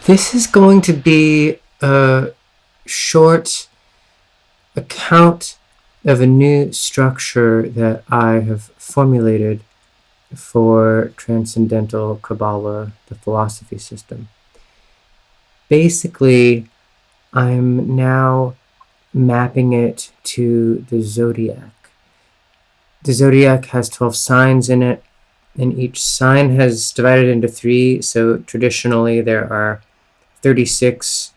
This is going to be a short account of a new structure that I have formulated for Transcendental Qabala, the philosophy system. Basically, I'm now mapping it to the zodiac. The zodiac has 12 signs in it, and each sign has divided into 3. So traditionally there are 36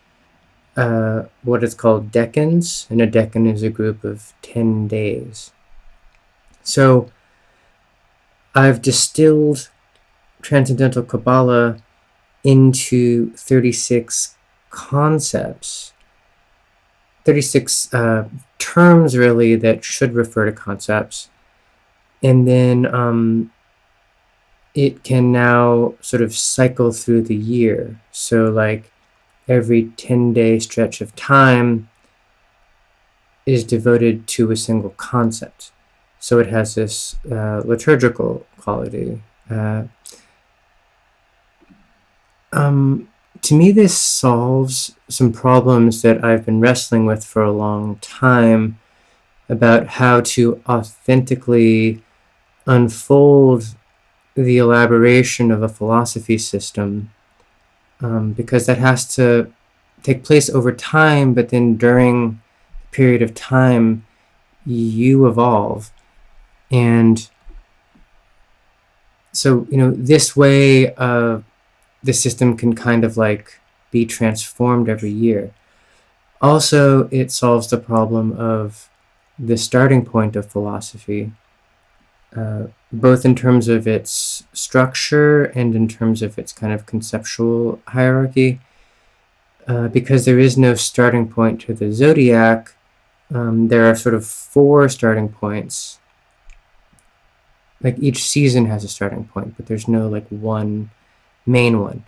what is called decans, and a decan is a group of 10 days. So I've distilled Transcendental Qabala into 36 concepts, 36 terms really that should refer to concepts, and then it can now sort of cycle through the year. So like every 10-day stretch of time is devoted to a single concept. So it has this liturgical quality. To me, this solves some problems that I've been wrestling with for a long time about how to authentically unfold the elaboration of a philosophy system, because that has to take place over time, but then during the period of time you evolve. And so, this way the system can kind of like be transformed every year. Also, it solves the problem of the starting point of philosophy, both in terms of its structure and in terms of its kind of conceptual hierarchy. Because there is no starting point to the zodiac, there are sort of 4 starting points. Like each season has a starting point, but there's no like one main one.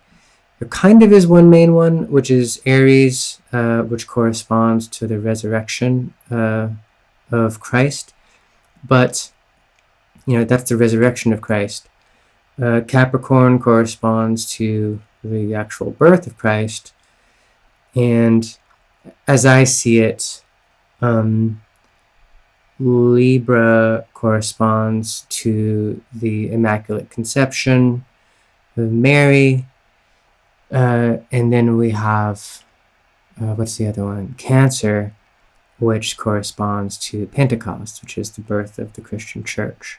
There kind of is one main one, which is Aries, which corresponds to the resurrection of Christ. But that's the resurrection of Christ. Capricorn corresponds to the actual birth of Christ. And as I see it, Libra corresponds to the Immaculate Conception of Mary. And then we have, what's the other one? Cancer, which corresponds to Pentecost, which is the birth of the Christian Church.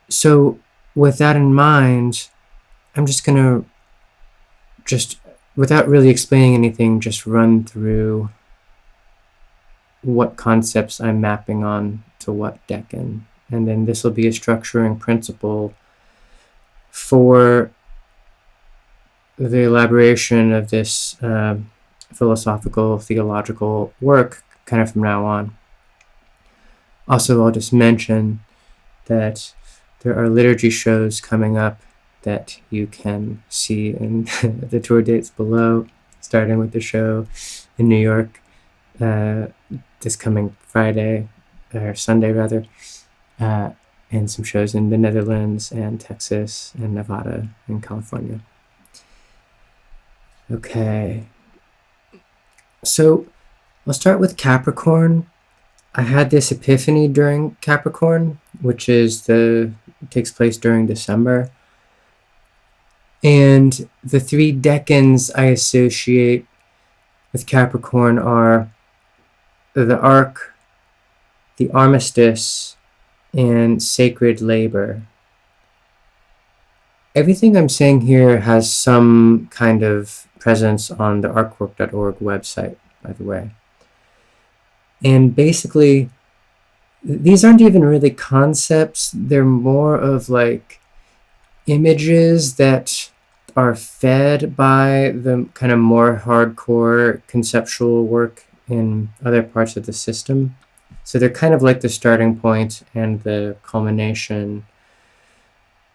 So with that in mind, I'm just going to without really explaining anything, just run through what concepts I'm mapping on to what decan. And then this will be a structuring principle for the elaboration of this philosophical, theological work kind of from now on. Also, I'll just mention that there are liturgy shows coming up that you can see in the tour dates below, starting with the show in New York this coming Friday, or Sunday rather, and some shows in the Netherlands and Texas and Nevada and California. Okay, so I'll start with Capricorn. I had this epiphany during Capricorn, which takes place during December. And the 3 decans I associate with Capricorn are the Ark, the Armistice, and Sacred Labor. Everything I'm saying here has some kind of presence on the arcwork.org website, by the way. And basically, these aren't even really concepts. They're more of like images that are fed by the kind of more hardcore conceptual work in other parts of the system. So they're kind of like the starting point and the culmination.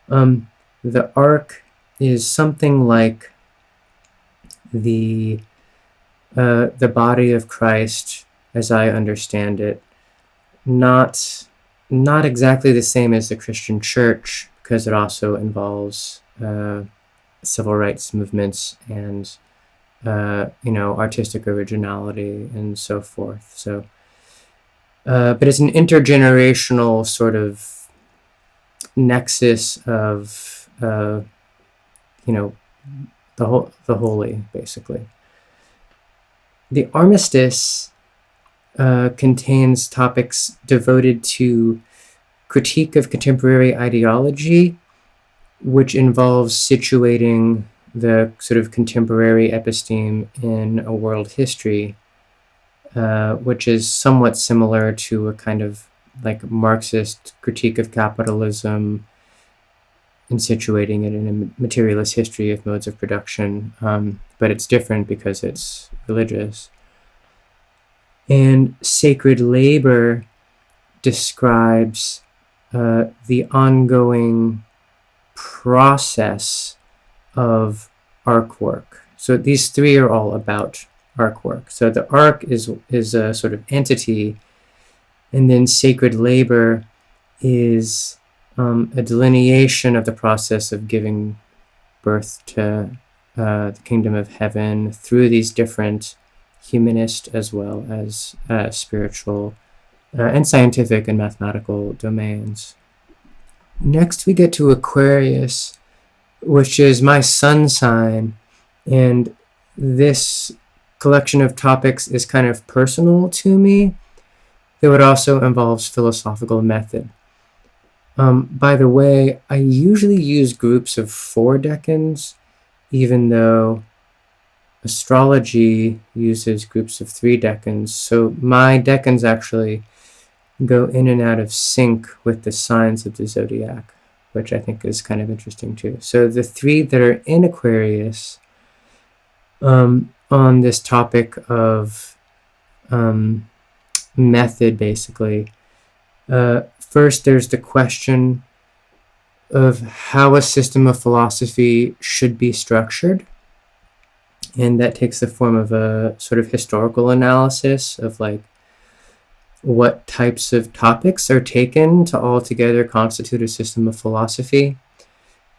The arc is something like the body of Christ, as I understand it. Not exactly the same as the Christian Church, because it also involves civil rights movements and artistic originality and so forth. So, but it's an intergenerational sort of nexus of the holy, basically. The armistice contains topics devoted to critique of contemporary ideology, which involves situating the sort of contemporary episteme in a world history, which is somewhat similar to a kind of like Marxist critique of capitalism and situating it in a materialist history of modes of production, but it's different because it's religious. And sacred labor describes the ongoing process of arc work. So these three are all about arc work. So the arc is a sort of entity, and then sacred labor is a delineation of the process of giving birth to the kingdom of heaven through these different humanist as well as spiritual and scientific and mathematical domains. Next we get to Aquarius, which is my sun sign, and this collection of topics is kind of personal to me, though it also involves philosophical method. By the way, I usually use groups of 4 decans, even though astrology uses groups of 3 decans. So my decans actually go in and out of sync with the signs of the zodiac, which I think is kind of interesting too. So the 3 that are in Aquarius on this topic of method, basically. First, there's the question of how a system of philosophy should be structured. And that takes the form of a sort of historical analysis of like what types of topics are taken to altogether constitute a system of philosophy.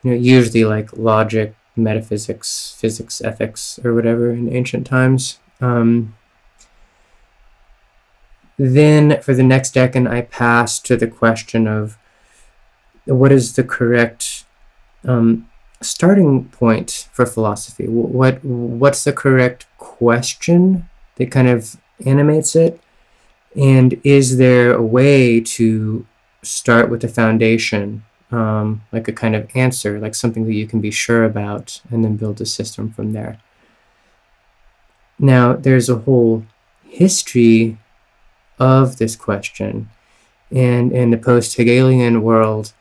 Usually like logic, metaphysics, physics, ethics, or whatever in ancient times. Then for the next decan, I pass to the question of what is the correct starting point for philosophy? What's the correct question that kind of animates it? And is there a way to start with the foundation, like a kind of answer, like something that you can be sure about, and then build a system from there? Now, there's a whole history of this question, and in the post-Hegelian world,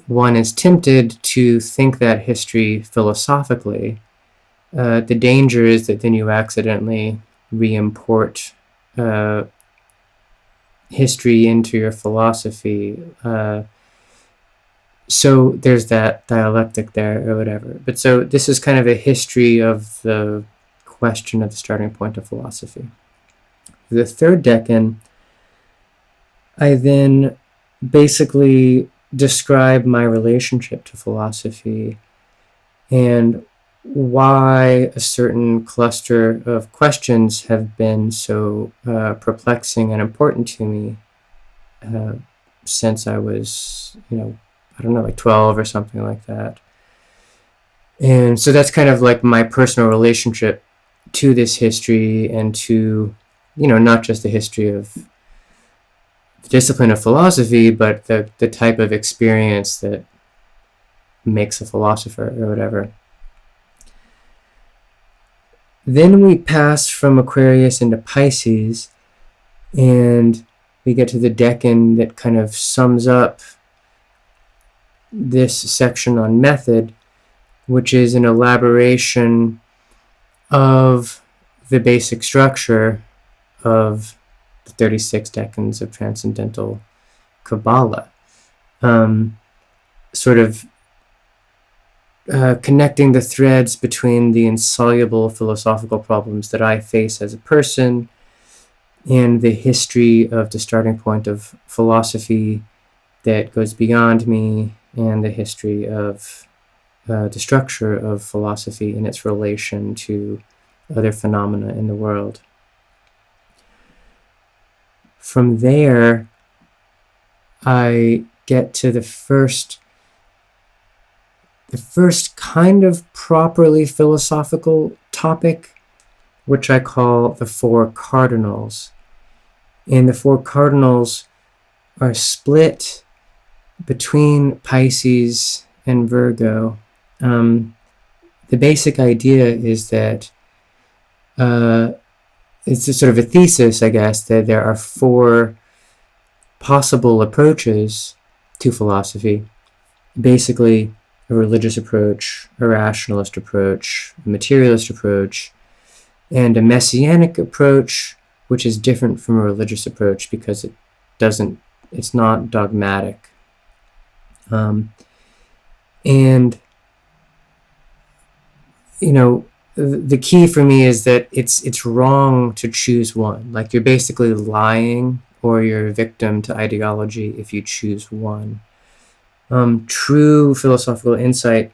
one is tempted to think that history philosophically. The danger is that then you accidentally re-import history into your philosophy. So there's that dialectic there or whatever. But so this is kind of a history of the question of the starting point of philosophy. The third decan, I then basically describe my relationship to philosophy and why a certain cluster of questions have been so perplexing and important to me since I was, like 12 or something like that. And so that's kind of like my personal relationship to this history and to, not just the history of the discipline of philosophy, but the type of experience that makes a philosopher or whatever. Then we pass from Aquarius into Pisces, and we get to the decan that kind of sums up this section on method, which is an elaboration of the basic structure of the 36 decans of Transcendental Qabala, sort of connecting the threads between the insoluble philosophical problems that I face as a person and the history of the starting point of philosophy that goes beyond me, and the history of the structure of philosophy and its relation to other phenomena in the world. From there, I get to the first kind of properly philosophical topic, which I call the four cardinals. And the four cardinals are split between Pisces and Virgo. The basic idea is that it's a sort of a thesis, I guess, that there are four possible approaches to philosophy. Basically, a religious approach, a rationalist approach, a materialist approach, and a messianic approach, which is different from a religious approach because it's not dogmatic. And, you know, the key for me is that it's wrong to choose one. Like, you're basically lying or you're a victim to ideology if you choose one. True philosophical insight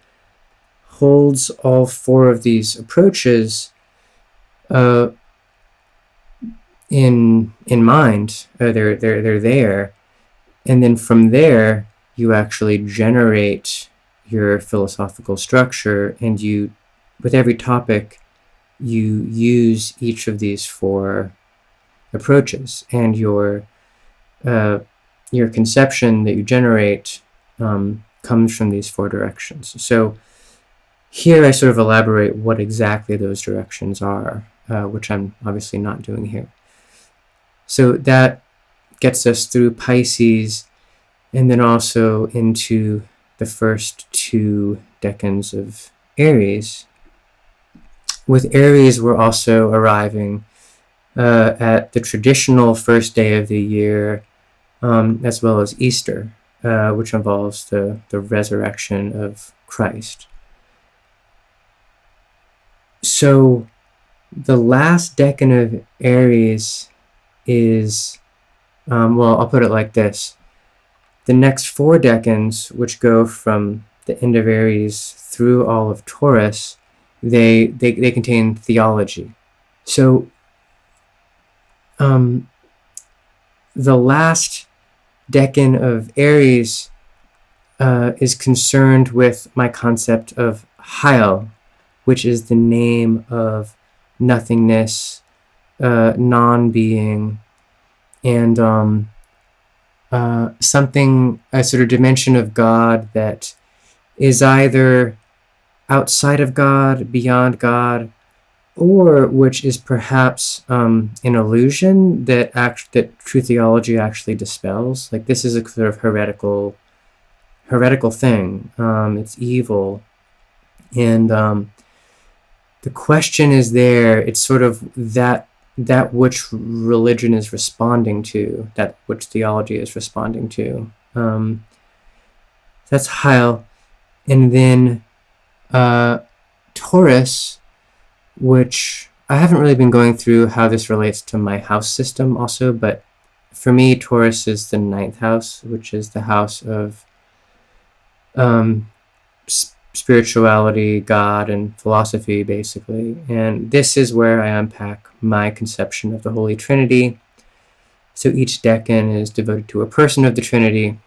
holds all four of these approaches in mind. They're there, and then from there you actually generate your philosophical structure, and you, with every topic, you use each of these four approaches, and your conception that you generate comes from these four directions. So here I sort of elaborate what exactly those directions are, which I'm obviously not doing here. So that gets us through Pisces, and then also into the first two decans of Aries. With Aries, we're also arriving at the traditional first day of the year, as well as Easter, which involves the resurrection of Christ. So the last decan of Aries is, well, I'll put it like this. The next four decans, which go from the end of Aries through all of Taurus, they contain theology. So the last decan of Aries is concerned with my concept of Heil, which is the name of nothingness, non-being, and something, a sort of dimension of God that is either outside of God, beyond God, or which is perhaps an illusion that true theology actually dispels. Like, this is a sort of heretical thing. It's evil, and the question is there. It's sort of that which religion is responding to, that which theology is responding to. That's Heil. And then Taurus, which I haven't really been going through how this relates to my house system also, but for me, Taurus is the 9th house, which is the house of spirituality, God, and philosophy, basically. And this is where I unpack my conception of the Holy Trinity. So each decan is devoted to a person of the Trinity,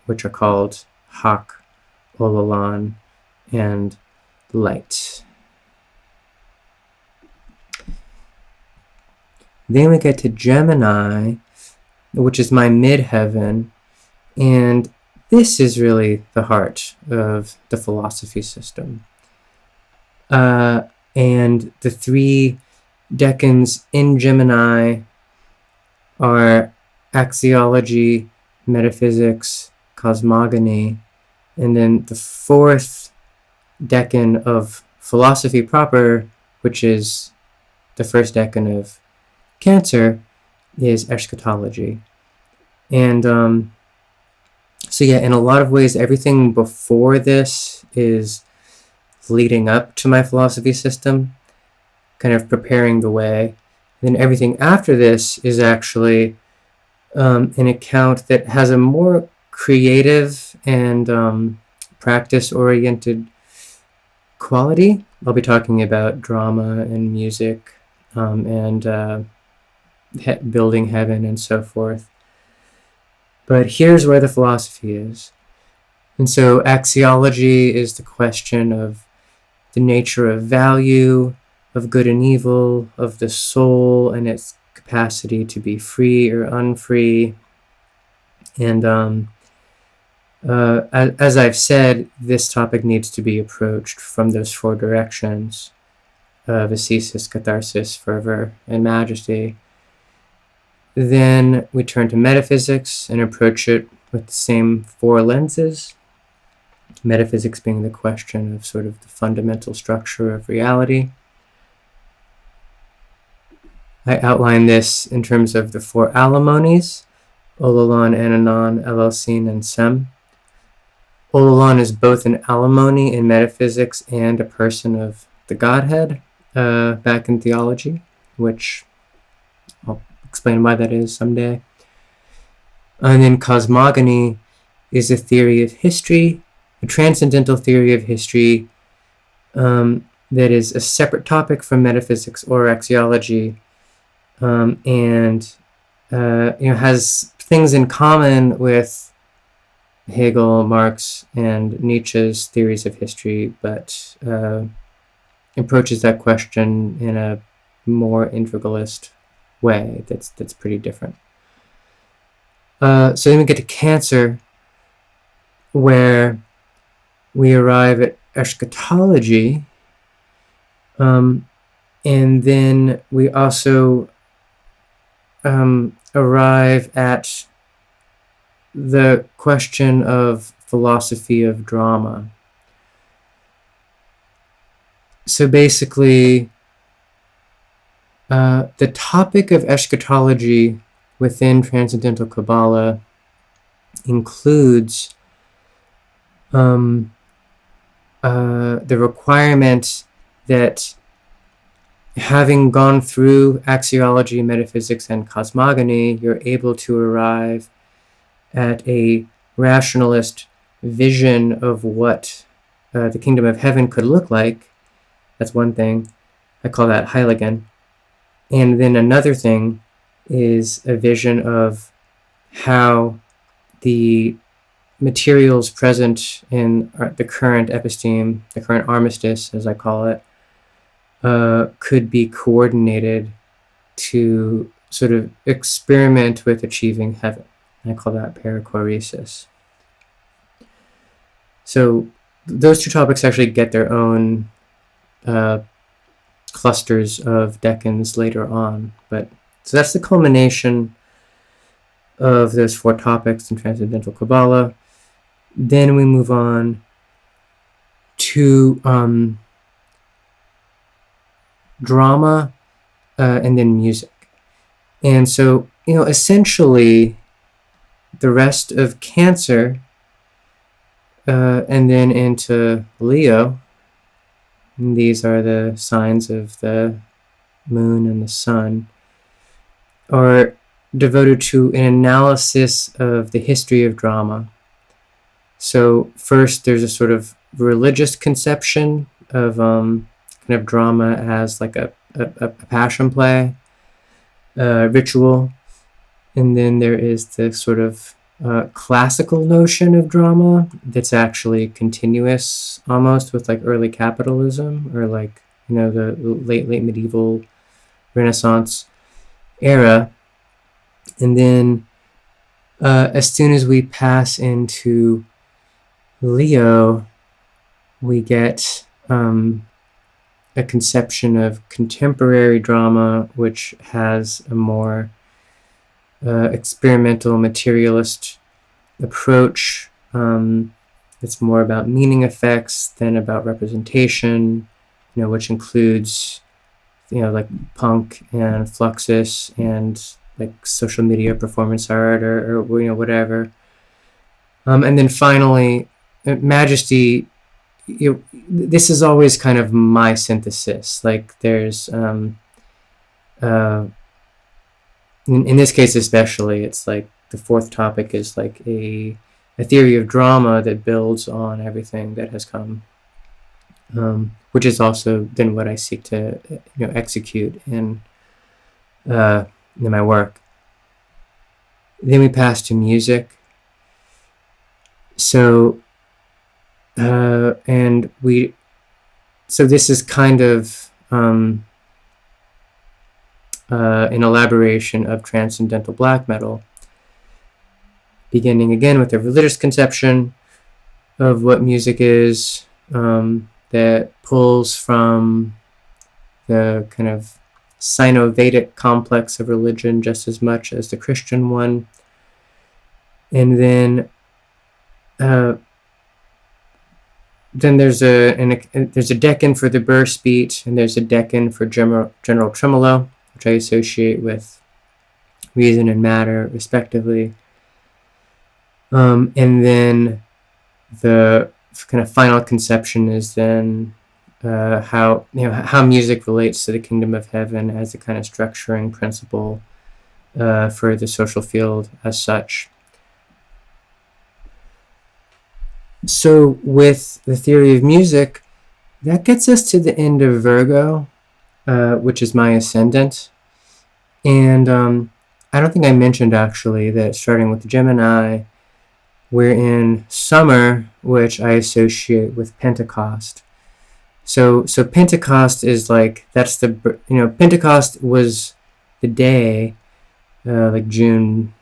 which are called Hak, Olalan, and Light. Then we get to Gemini, which is my midheaven, and this is really the heart of the philosophy system. And the three decans in Gemini are axiology, metaphysics, cosmogony, and then the fourth decan of philosophy proper, which is the first decan of Cancer, is eschatology. And so yeah, in a lot of ways, everything before this is leading up to my philosophy system, kind of preparing the way. And then everything after this is actually an account that has a more creative and practice-oriented quality. I'll be talking about drama and music, and building heaven and so forth. But here's where the philosophy is. And so axiology is the question of the nature of value, of good and evil, of the soul and its capacity to be free or unfree. And as I've said, this topic needs to be approached from those four directions of ascesis, catharsis, fervor, and majesty. Then we turn to metaphysics and approach it with the same four lenses. Metaphysics being the question of sort of the fundamental structure of reality. I outline this in terms of the four alimonies: Ololon, Ananon, Eleusin, and Sem. Ololon is both an alimony in metaphysics and a person of the Godhead back in theology, which I'll explain why that is someday. And then cosmogony is a theory of history, a transcendental theory of history that is a separate topic from metaphysics or axiology, and has things in common with Hegel, Marx, and Nietzsche's theories of history, but approaches that question in a more integralist way that's pretty different. So then we get to Cancer, where we arrive at eschatology, and then we also arrive at the question of philosophy of drama. So basically, the topic of eschatology within Transcendental Qabala includes the requirement that, having gone through axiology, metaphysics, and cosmogony, you're able to arrive at a rationalist vision of what the kingdom of heaven could look like. That's one thing. I call that Heiligen. And then another thing is a vision of how the materials present in the current episteme, the current armistice, as I call it, could be coordinated to sort of experiment with achieving heaven. I call that perichoresis. So those two topics actually get their own clusters of decans later on. So that's the culmination of those four topics in Transcendental Qabala. Then we move on to drama and then music. And so, essentially, the rest of Cancer and then into Leo, and these are the signs of the moon and the sun, are devoted to an analysis of the history of drama. So first, there's a sort of religious conception of kind of drama as like a passion play, ritual. And then there is the sort of classical notion of drama that's actually continuous almost with like early capitalism, or like, the late medieval Renaissance era. And then as soon as we pass into Leo, we get a conception of contemporary drama, which has a more experimental materialist approach. It's more about meaning effects than about representation, which includes, like punk and Fluxus and like social media performance art or whatever. And then finally, Majesty. This is always kind of my synthesis. Like there's in this case especially, it's like the fourth topic is like a theory of drama that builds on everything that has come which is also then what I seek to execute in my work. Then we pass to music. So this is kind of an elaboration of transcendental black metal, beginning again with a religious conception of what music is, that pulls from the kind of Sino-Vedic complex of religion just as much as the Christian one. And then there's a decan for the burst beat, and there's a decan for general tremolo, which I associate with reason and matter, respectively. And then the kind of final conception is then how music relates to the kingdom of heaven as a kind of structuring principle for the social field as such. So with the theory of music, that gets us to the end of Virgo, which is my ascendant. And I don't think I mentioned actually that starting with Gemini, we're in summer, which I associate with Pentecost. So Pentecost is like, that's the, Pentecost was the day, like June,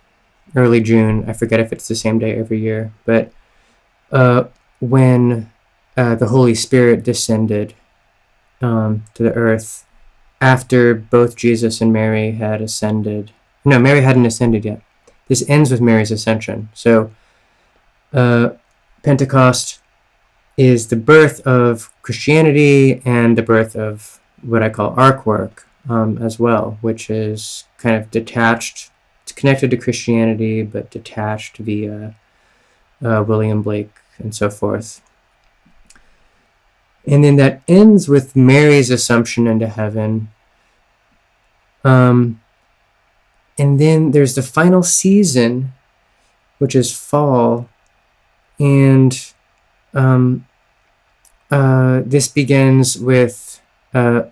early June. I forget if it's the same day every year, but when the Holy Spirit descended to the earth after both Jesus and Mary had ascended. No, Mary hadn't ascended yet. This ends with Mary's ascension. So Pentecost is the birth of Christianity and the birth of what I call arc work as well, which is kind of detached. It's connected to Christianity, but detached via William Blake and so forth. And then that ends with Mary's assumption into heaven. And then there's the final season, which is fall. And this begins with the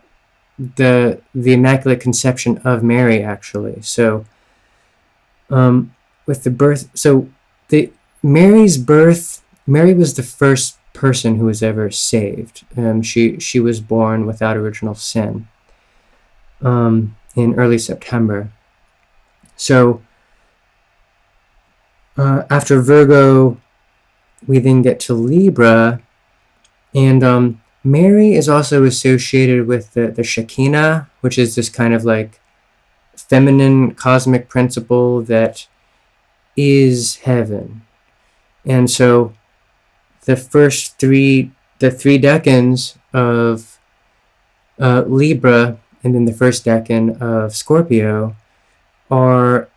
Immaculate Conception of Mary, actually. So with the birth, so Mary's birth, Mary was the first person who was ever saved. She was born without original sin in early September. So after Virgo, we then get to Libra, and Mary is also associated with the Shekinah, which is this kind of like feminine cosmic principle that is heaven. And so the three decans of Libra and then the first decan of Scorpio are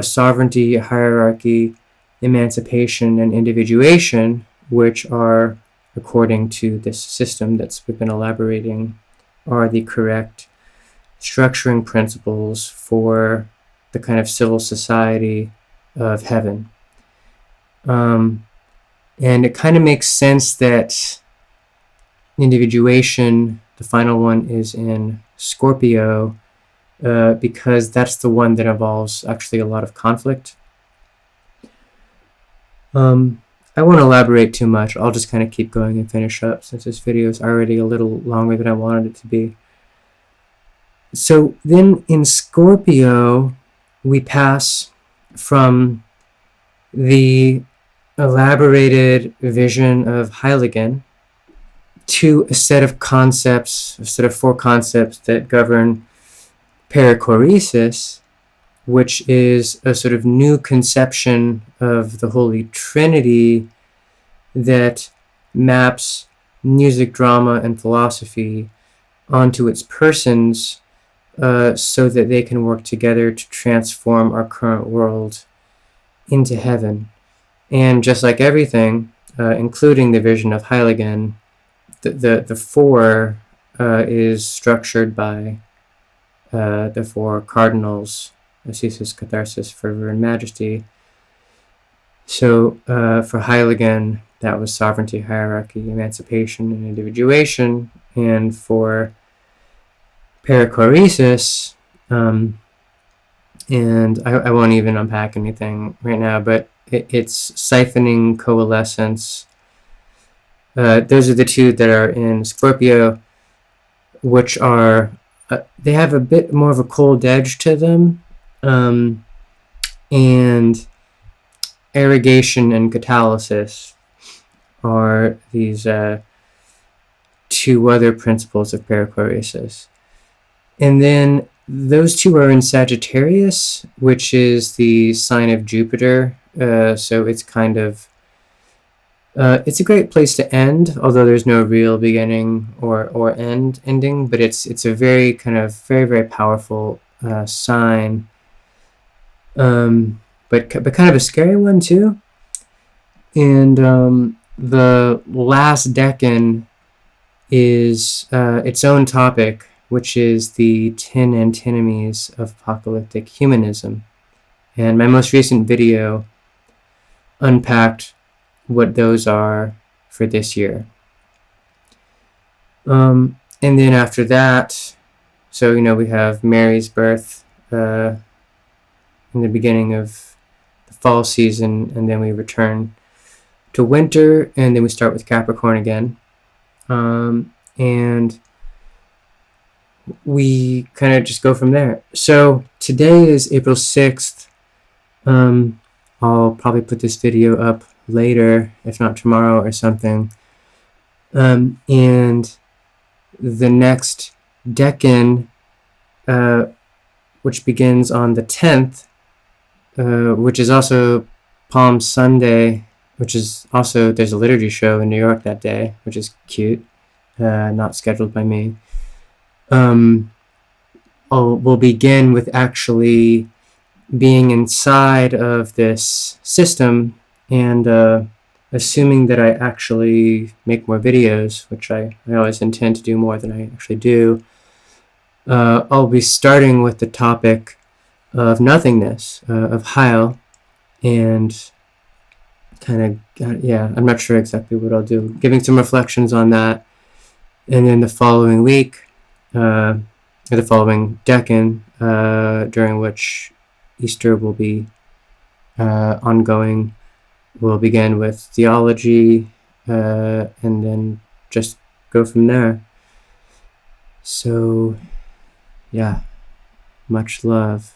sovereignty, hierarchy, emancipation, and individuation, which are, according to this system that's we've been elaborating, are the correct structuring principles for the kind of civil society of heaven. And it kind of makes sense that individuation, the final one, is in Scorpio, because that's the one that involves actually a lot of conflict. I won't elaborate too much. I'll just kind of keep going and finish up since this video is already a little longer than I wanted it to be. So then in Scorpio, we pass from the elaborated vision of Heiligen to a set of concepts, a set of 4 concepts that govern perichoresis, which is a sort of new conception of the Holy Trinity that maps music, drama, and philosophy onto its persons so that they can work together to transform our current world into heaven. And just like everything, including the vision of Heiligen, the 4 is structured by the 4 cardinals: ascesis, catharsis, fervor, and majesty. So for Heiligen, that was sovereignty, hierarchy, emancipation, and individuation. And for perichoresis, and I won't even unpack anything right now, but it's siphoning, coalescence. Those are the two that are in Scorpio, which are, they have a bit more of a cold edge to them. And irrigation and catalysis are these two other principles of perichoresis. And then those two are in Sagittarius, which is the sign of Jupiter. So it's kind of, it's a great place to end, although there's no real beginning or ending, but it's a very kind of very powerful sign, but kind of a scary one too. And the last decan is its own topic, which is the 10 antinomies of apocalyptic humanism. And my most recent video unpacked what those are for this year. And then after that, so, we have Mary's birth in the beginning of the fall season, and then we return to winter, and then we start with Capricorn again. And we kind of just go from there. So today is April 6th. I'll probably put this video up later, if not tomorrow or something. And the next decan, which begins on the 10th, which is also Palm Sunday, which is also, there's a liturgy show in New York that day, which is cute, not scheduled by me. We'll begin with actually being inside of this system and assuming that I actually make more videos, which I always intend to do more than I actually do. I'll be starting with the topic of nothingness, of Heil, and kind of, I'm not sure exactly what I'll do, giving some reflections on that. And then the following week, or the following decan, during which Easter will be ongoing, we'll begin with theology, and then just go from there. So, yeah, much love.